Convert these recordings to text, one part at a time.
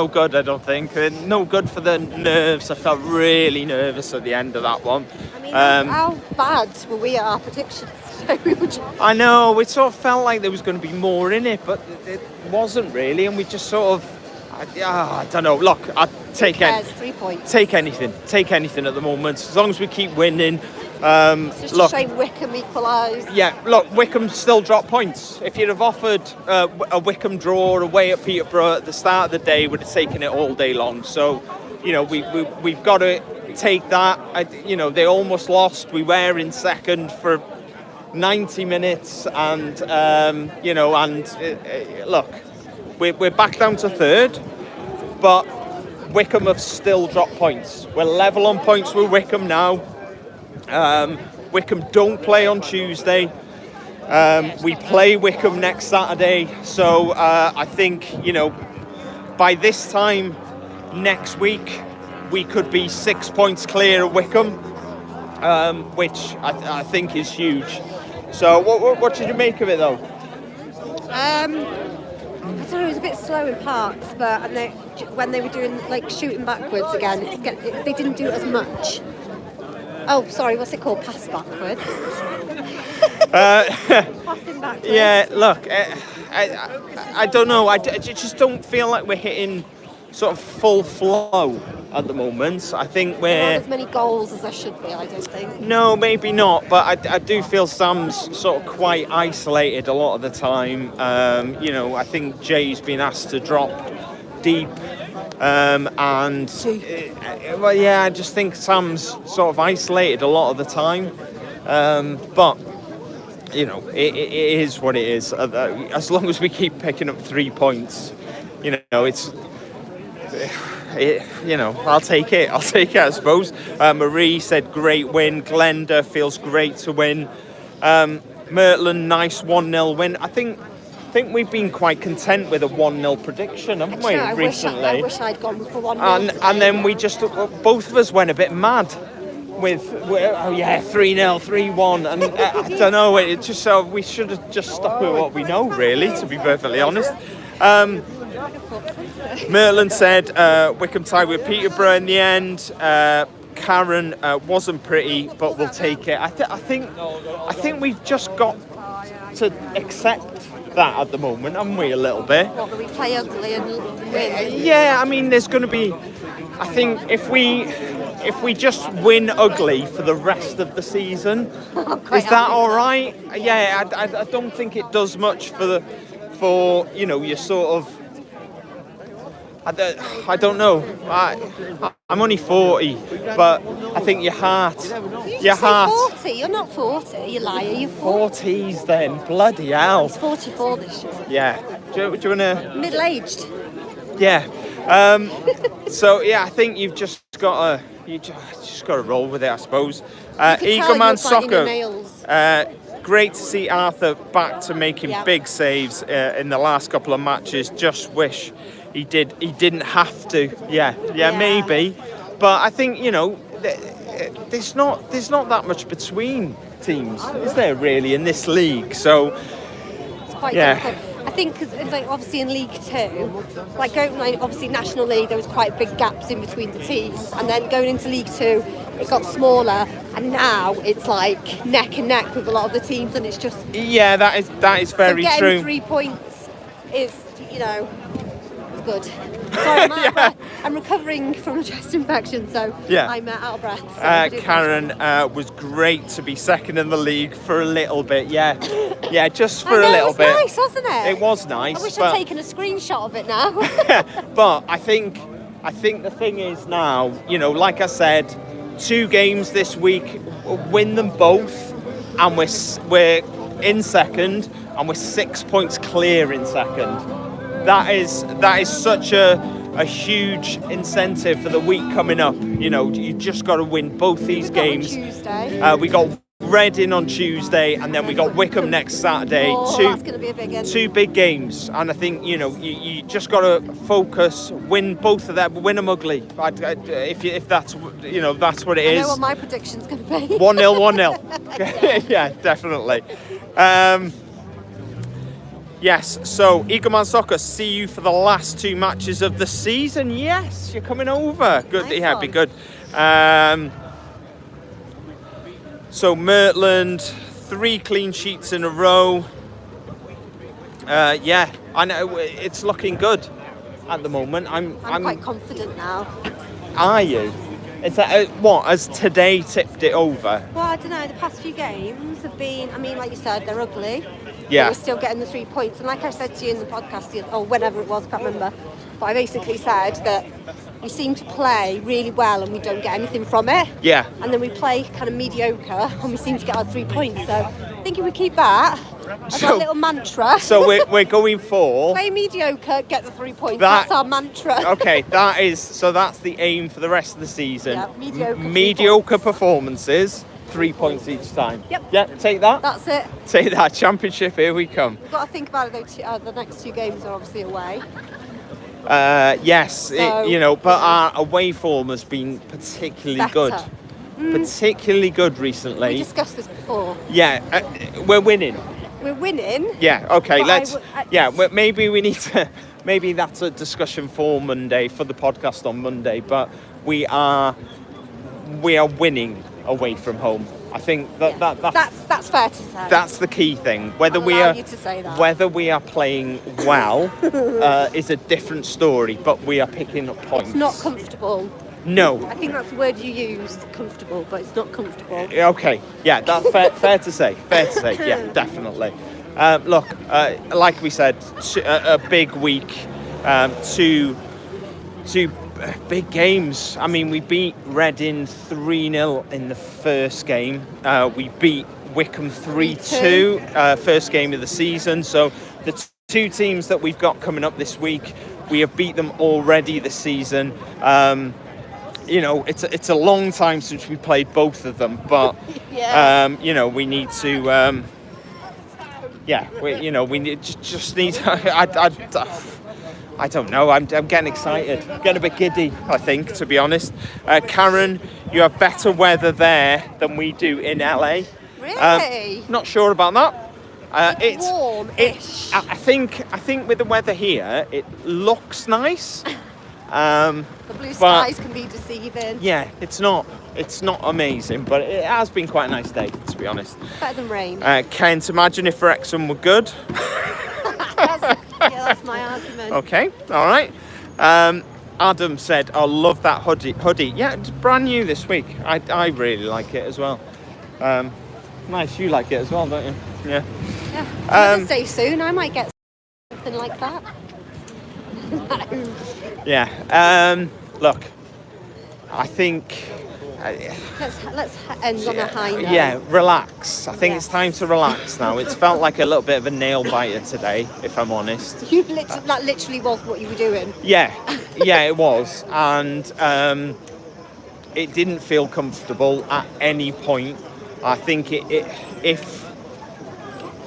good, I don't think. No good for the nerves. I felt really nervous at the end of that one. I mean, how bad were we at our predictions? I know, it sort of felt like there was going to be more in it, but it wasn't really, and we just sort of, I don't know. Look, I'd take 3 points. Take anything at the moment, as long as we keep winning. It's just a shame Wickham equalised. Yeah, look, Wickham still dropped points. If you'd have offered a Wickham draw away at Peterborough at the start of the day, we'd have taken it all day long. So, we've got to take that. They almost lost. We were in second for 90 minutes, and look, we're back down to third, but Wickham have still dropped points. We're level on points with Wickham now. Wickham don't play on Tuesday. We play Wickham next Saturday, so I think by this time next week we could be 6 points clear of Wickham, which I think is huge. So what did you make of it though? I don't know, it was a bit slow in parts, but when they were doing shooting backwards again, they didn't do it as much. Oh, sorry, what's it called? Pass backwards. Passing backwards. Yeah, look, I don't know. I just don't feel like we're hitting sort of full flow at the moment. I think we're... Not as many goals as there should be, I don't think. No, maybe not, but I do feel Sam's sort of quite isolated a lot of the time. I think Jay's been asked to drop deep. I just think Sam's sort of isolated a lot of the time. But it is what it is. As long as we keep picking up 3 points, I'll take it. I suppose. Marie said great win. Glenda feels great to win. Mertland, nice 1-0 win. I think we've been quite content with a 1-0 prediction, haven't we, recently? I wish I'd gone for 1-0. And then we just, both of us went a bit mad with 3-0, 3-1, and I don't know, it just we should have just stuck with what we know, really, to be perfectly honest. Merlin said Wickham tied with Peterborough in the end. Karen wasn't pretty, but we'll take it. I think we've just got to accept that at the moment, haven't we, a little bit? What, that we play ugly and win? Yeah, I mean, there's going to be... I think if we just win ugly for the rest of the season, is that all right? Yeah, I don't think it does much for your sort of... I don't know. I'm only 40, but I think your heart... You're 40? You're not 40, you liar. You're 40. 40s then, bloody hell. He's 44 this year. Yeah. Do you want to... Middle-aged. Yeah. So, yeah, I think you've just got to roll with it, I suppose. Eagleman Soccer. Great to see Arthur back to making big saves in the last couple of matches. Just wish he didn't have to. Yeah, maybe. But I think, there's not that much between teams, is there, really, in this league? So, it's quite difficult. I think, obviously in League 2, obviously National League, there was quite big gaps in between the teams. And then going into League 2, it got smaller. And now it's neck and neck with a lot of the teams. And it's just... Yeah, that is very true. Getting 3 points is, good. Sorry, I'm recovering from a chest infection, so I'm out of breath. So Karen was great to be second in the league for a little bit. Yeah, just for a little bit. It was nice, wasn't it? It was nice. I wish I'd taken a screenshot of it now. But I think the thing is now, like I said, 2 games this week, win them both, and we're in second, and we're 6 points clear in second. That is such a huge incentive for the week coming up. You just got to win both these games. We got Reading on Tuesday, and then we got Wickham next Saturday. That's going to be a big game. 2 big games, and I think you just got to focus, win both of them, win them ugly. If that's that's what it is. I know what my prediction's going to be. 1-0, 1-0. Yeah, definitely. Yes, so Eagleman Soccer, see you for the last 2 matches of the season. Yes, you're coming over. Good, Nice yeah, one. be good. So Mertland, 3 clean sheets in a row. Yeah, I know it's looking good at the moment. I'm quite confident now. Are you? Is that what? Has today tipped it over? Well, I don't know. The past few games have been, I mean, like you said, they're ugly. Yeah. But we're still getting the 3 points. And like I said to you in the podcast, or whenever it was, I can't remember. But I basically said that we seem to play really well and we don't get anything from it. Yeah. And then we play kind of mediocre and we seem to get our 3 points. So I think if we keep that as our little mantra. So we're going for play mediocre, get the 3 points. That- That's our mantra. Okay, that's the aim for the rest of the season. Yeah, mediocre 3 mediocre performances, 3 points each time. Yep. Yeah, take that. That's it. Take that. Championship, here we come. We've got to think about it though. The next 2 games are obviously away. Yes, So- but our away form has been particularly good. Better. Particularly good We recently. discussed this before. Yeah, we're winning. We're winning. Yeah, okay, But maybe we need to, maybe that's a discussion for Monday, for the podcast on Monday, but we are winning away from home. I think That's fair to say. that's the key thing. Whether I'll we allow are you to say that. whether we are playing well is a different story, but we are picking up points. It's not comfortable. No. I think that's the word you used, comfortable, but it's not comfortable. Okay, yeah, that's fair to say. Fair to say, yeah, definitely. Look, like we said, a big week, two big games. I mean, we beat Reading 3-0 in the first game. We beat Wickham 3-2, first game of the season. So the 2 teams that we've got coming up this week, we have beat them already this season. It's a long time since we played both of them, but Yeah. we need to. We need just need. I don't know. I'm getting excited, getting a bit giddy. I think, to be honest. Karen, you have better weather there than we do in LA. Really? Not sure about that. It's warm-ish. I think with the weather here, it looks nice. The blue skies can be deceiving. Yeah, it's not amazing, but it has been quite a nice day, to be honest. Better than rain. Can't imagine if Wrexham were good. That's my argument. Okay, all right. Adam said, "I love that hoodie. Yeah, it's brand new this week. I really like it as well. Nice, you like it as well, don't you? Yeah. Yeah. Mother's Day soon. I might get something like that. Yeah. Look, I think. Let's end on a high note. Yeah, relax. I think it's Yes. time to relax now. It's felt like a little bit of a nail biter today, if I'm honest. That literally was what you were doing. Yeah, it was, and it didn't feel comfortable at any point. I think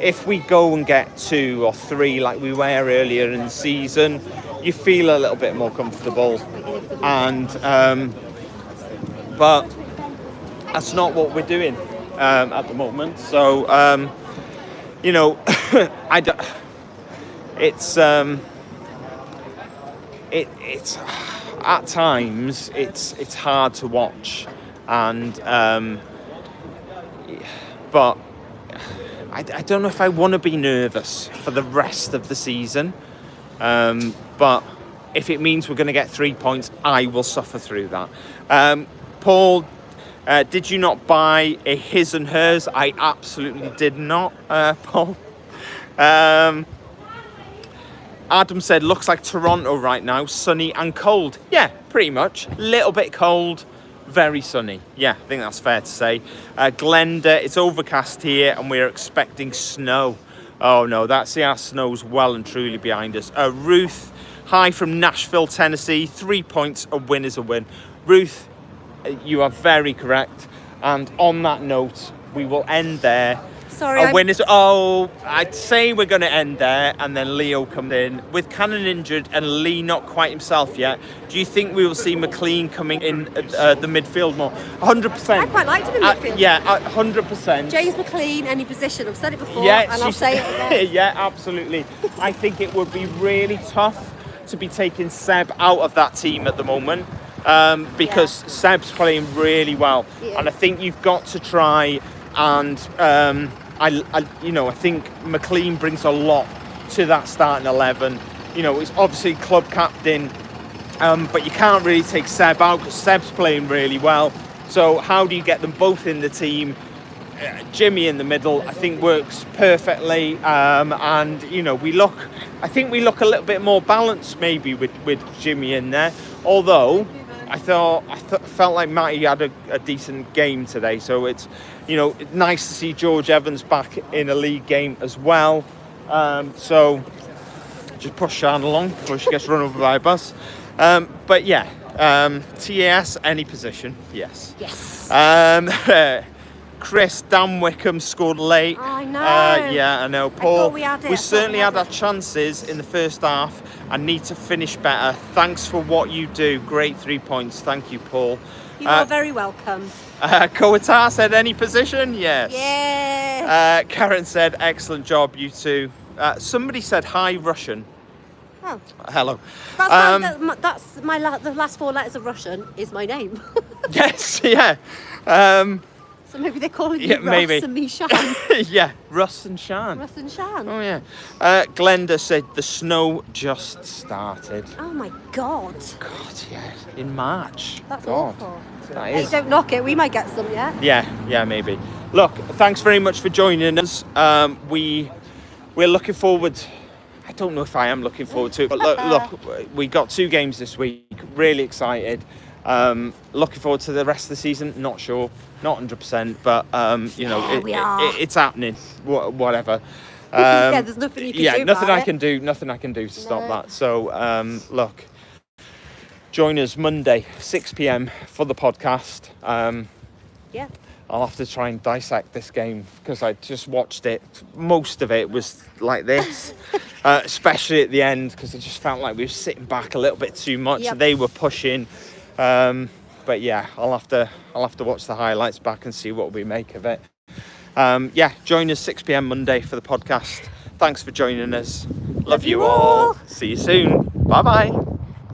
if we go and get 2 or 3 like we were earlier in the season, you feel a little bit more comfortable, and but that's not what we're doing at the moment. So it's at times it's hard to watch, and but I don't know if I want to be nervous for the rest of the season, but if it means we're going to get 3 points, I will suffer through that. Paul, did you not buy a his and hers? I absolutely did not, Paul. Adam said, looks like Toronto right now, sunny and cold. Yeah, pretty much. Little bit cold, very sunny. Yeah, I think that's fair to say. Glenda, it's overcast here and we're expecting snow. Oh no, our snow's well and truly behind us. Ruth, hi from Nashville, Tennessee. 3 points, a win is a win. Ruth, you are very correct. And on that note, we will end there. Sorry. A win is... Oh, I'd say we're going to end there, and then Leo comes in. With Cannon injured and Lee not quite himself yet, do you think we will see McLean coming in the midfield more? 100%. I quite liked him in midfield. Yeah, 100%. James McLean, any position. I've said it before, Yeah, and I'll say it again. Yeah, absolutely. I think it would be really tough to be taking Seb out of that team at the moment, because Seb's playing really well, and I think you've got to try and I think McLean brings a lot to that starting 11. He's obviously club captain, but you can't really take Seb out because Seb's playing really well. So how do you get them both in the team? Jimmy in the middle, I think, works perfectly, and we look a little bit more balanced maybe with Jimmy in there. Although I felt like Matty had a decent game today, so it's nice to see George Evans back in a league game as well. So just push Sian along before she gets run over by a bus. But yeah, TAS any position, yes. Chris, Dan Wickham scored late. I know. Yeah, I know. Paul, I thought we had it. we certainly had our chances in the first half and need to finish better. Thanks for what you do. Great 3 points. Thank you, Paul. You are very welcome. Koatar said any position? Yes. Yeah. Karen said excellent job, you two. Somebody said hi Russian. Oh. Hello. That's the last 4 letters of Russian is my name. Yes, yeah. So maybe they're calling you Russ maybe. and me Sian. Yeah, Russ and Sian. Russ and Sian. Oh yeah. Glenda said the snow just started. Oh my God. God, yeah. In March. That's God. awful. That Hey, is. don't knock it. We might get some yet. Yeah, maybe. Look, thanks very much for joining us. We're looking forward. I don't know if I am looking forward to it, but look, we got 2 games this week. Really excited. Looking forward to the rest of the season. Not sure, not 100%, but it's happening. Whatever. Yeah, there's nothing you can do. Yeah, nothing about I can do. Nothing I can do to stop that. So look, join us Monday 6 p.m. for the podcast. Yeah. I'll have to try and dissect this game because I just watched it. Most of it was like this, especially at the end, because I just felt like we were sitting back a little bit too much. Yep. They were pushing, but yeah, I'll have to watch the highlights back and see what we make of it. Join us 6 p.m. Monday for the podcast. Thanks for joining us. Love you all. See you soon. Bye bye.